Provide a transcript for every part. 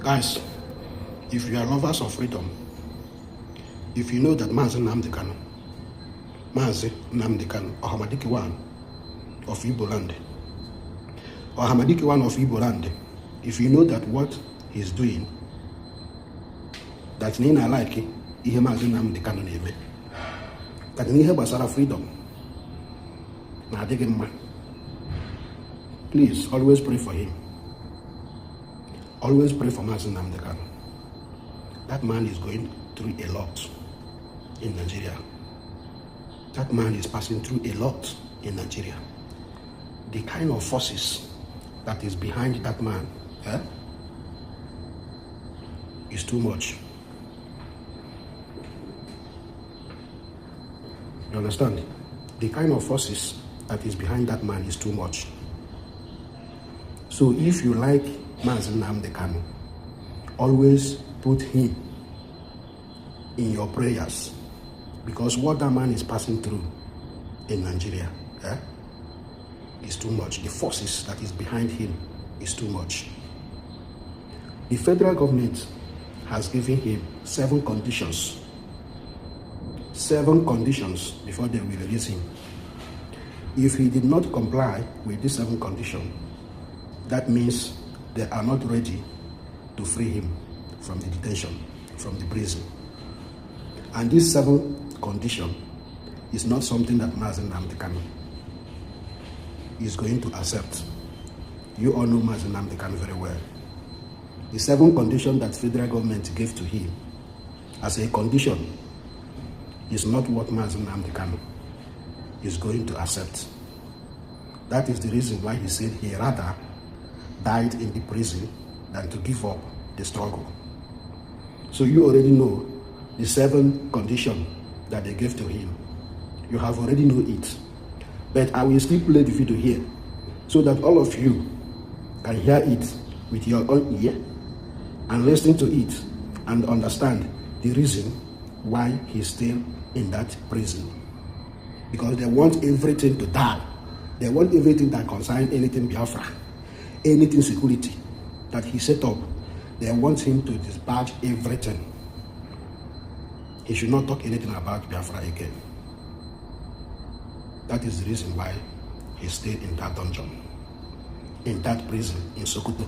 Guys, if you are lovers of freedom, if you know that Mazi Nnamdi Kanu, or Hamadiki one of Igbo land, if you know that what he's doing, that Nina like ihe Mazi Nnamdi Kanu na-eme, that n'ihe gbasara freedom na-adịghị mma, please always pray for him. Always pray for Mazi Nnamdi Kanu. That man is going through a lot in Nigeria. That man is passing through a lot in Nigeria. The kind of forces that is behind that man is too much. You understand? The kind of forces that is behind that man is too much. So if you like Mazi Nnamdi Kanu, always put him in your prayers, because what that man is passing through in Nigeria is too much. The forces that is behind him is too much. The federal government has given him 7 conditions. 7 conditions before they will release him. If he did not comply with these 7 conditions, that means they are not ready to free him from the detention, from the prison. And this 7th condition is not something that Mazi Nnamdi Kanu is going to accept. You all know Mazi Nnamdi Kanu very well. The 7th condition that federal government gave to him as a condition is not what Mazi Nnamdi Kanu is going to accept. That is the reason why he said he rather died in the prison than to give up the struggle. So you already know the 7 conditions that they gave to him. You have already know it. But I will still play the video here so that all of you can hear it with your own ear and listen to it and understand the reason why he's still in that prison. Because they want everything to die. They want everything that concerns anything Biafra, anything security that he set up. They want him to dispatch everything. He should not talk anything about Biafra again. That is the reason why he stayed in that dungeon, in that prison in Sokoto.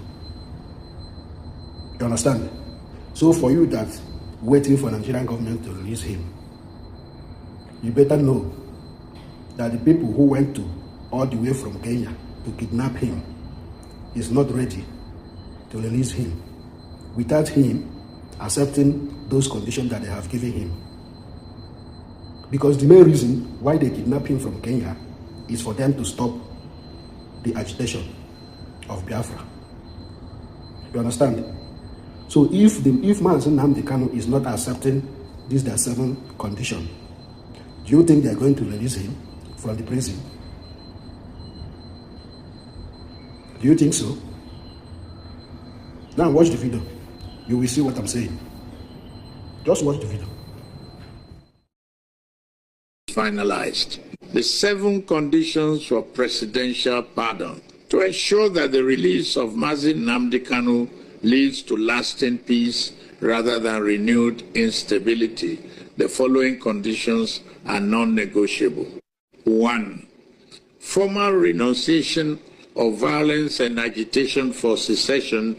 You understand? So for you that waiting for Nigerian government to release him, you better know that the people who went to all the way from Kenya to kidnap him is not ready to release him without him accepting those conditions that they have given him. Because the main reason why they kidnap him from Kenya is for them to stop the agitation of Biafra. You understand? So if Mazi Nnamdi Kanu is not accepting these their 7 conditions, do you think they are going to release him from the prison? Do you think so? Now watch the video. You will see what I'm saying. Just watch the video. Finalized the 7 conditions for presidential pardon. To ensure that the release of Mazi Nnamdi Kanu leads to lasting peace rather than renewed instability, the following conditions are non-negotiable. 1. Formal renunciation of violence and agitation for secession.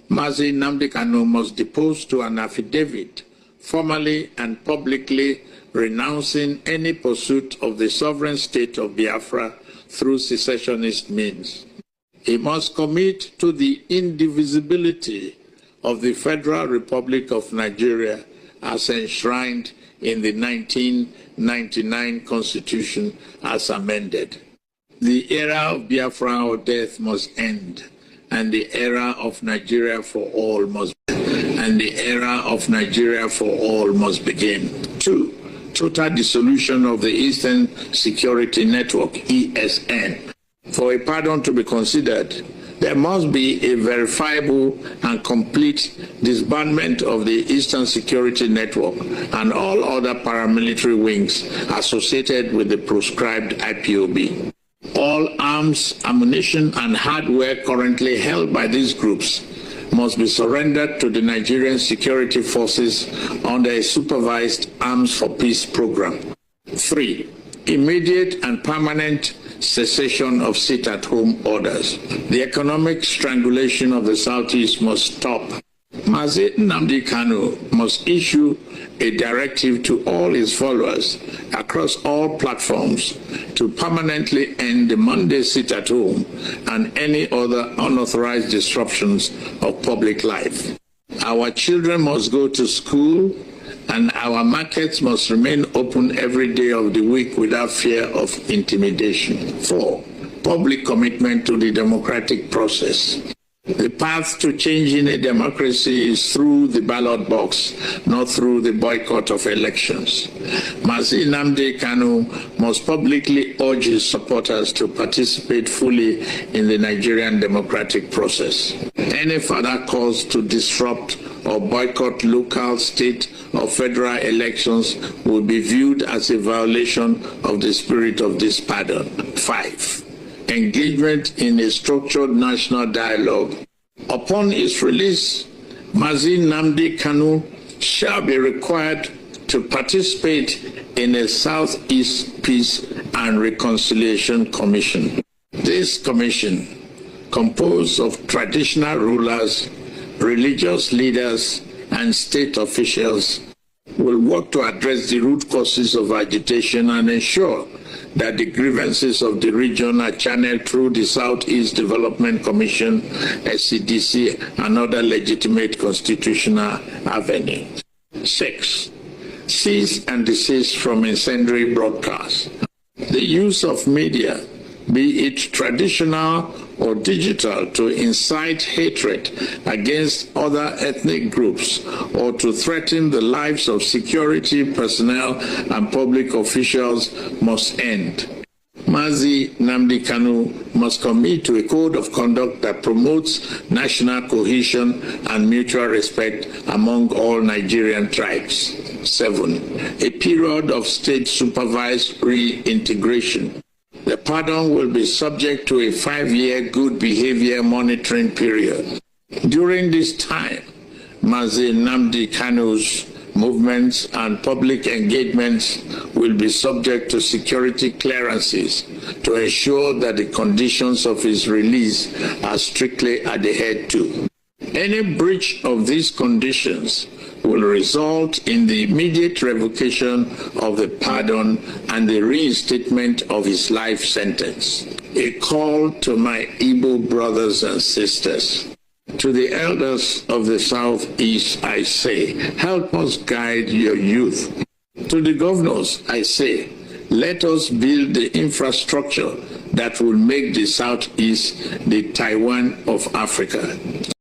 Mazi Nnamdi Kanu must depose to an affidavit formally and publicly renouncing any pursuit of the sovereign state of Biafra through secessionist means. He must commit to the indivisibility of the Federal Republic of Nigeria as enshrined in the 1999 Constitution as amended. The era of Biafra or death must end, and the era of Nigeria for all must begin. 2. Total dissolution of the Eastern Security Network, ESN. For a pardon to be considered, there must be a verifiable and complete disbandment of the Eastern Security Network and all other paramilitary wings associated with the proscribed IPOB. All arms, ammunition, and hardware currently held by these groups must be surrendered to the Nigerian security forces under a supervised Arms for Peace program. 3. Immediate and permanent cessation of sit-at-home orders. The economic strangulation of the Southeast must stop. Mazi Nnamdi Kanu must issue a directive to all his followers across all platforms to permanently end the Monday sit-at-home and any other unauthorized disruptions of public life. Our children must go to school, and our markets must remain open every day of the week without fear of intimidation. 4. Public commitment to the democratic process. The path to changing a democracy is through the ballot box, not through the boycott of elections. Mazi Nnamdi Kanu must publicly urge his supporters to participate fully in the Nigerian democratic process. Any further calls to disrupt or boycott local, state, or federal elections will be viewed as a violation of the spirit of this pardon. 5. Engagement in a structured national dialogue. Upon its release, Mazi Nnamdi Kanu shall be required to participate in a Southeast Peace and Reconciliation Commission. This commission, composed of traditional rulers, religious leaders, and state officials, will work to address the root causes of agitation and ensure that the grievances of the region are channeled through the Southeast Development Commission, SCDC, and other legitimate constitutional avenues. 6. Cease and desist from incendiary broadcasts. The use of media, be it traditional or digital, to incite hatred against other ethnic groups or to threaten the lives of security personnel and public officials must end. Mazi Nnamdi Kanu must commit to a code of conduct that promotes national cohesion and mutual respect among all Nigerian tribes. 7. A period of state-supervised reintegration. The pardon will be subject to a 5-year good behavior monitoring period. During this time, Mazi Nnamdi Kanu's movements and public engagements will be subject to security clearances to ensure that the conditions of his release are strictly adhered to. Any breach of these conditions will result in the immediate revocation of the pardon and the reinstatement of his life sentence. A call to my Igbo brothers and sisters. To the elders of the Southeast, I say, help us guide your youth. To the governors, I say, let us build the infrastructure that will make the Southeast the Taiwan of Africa.